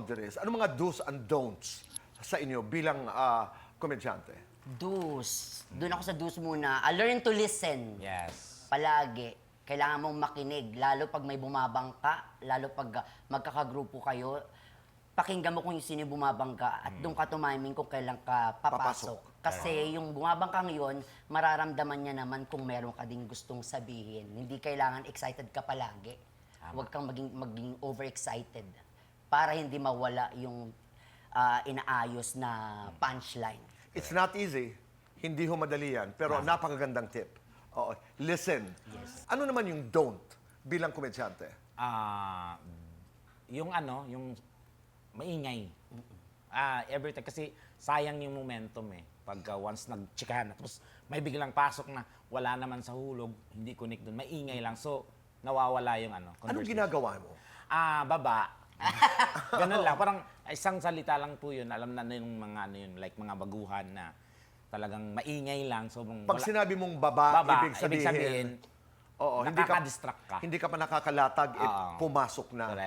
boundaries. Ano mga do's and don'ts sa inyo bilang komedyante? Do's. Doon ako sa do's muna. Learn to listen. Yes. Palagi. Kailangan mong makinig. Lalo pag may bumabangka, lalo pag magkakagrupo kayo, pakinggan mo kung sino yung bumabangka at doon ka tumiming kung kailan ka papasok. Kasi yung bumabangkang yun, mararamdaman niya naman kung meron ka ding gustong sabihin. Hindi kailangan excited ka palagi. Huwag kang maging overexcited para hindi mawala yung inaayos na punchline. It's not easy. Hindi ho madali yan. Pero napakagandang tip. Oo. Listen. Yes. Ano naman yung don't bilang komedyante? Yung maingay. Every time, kasi sayang yung momentum eh. Pagka once nagchikahan, tapos may biglang pasok na wala naman sa hulog, hindi connect doon, maingay lang. So, nawawala yung Anong conversation. ginagawa mo? Baba. Ganun lang. Parang isang salita lang po yun. Alam na yung mga like mga baguhan na talagang maingay lang. So, Pag sinabi mong baba, ibig sabihin, oo, nakaka-distract ka. Hindi ka pa nakakalatag, Oo. pumasok na. Correct.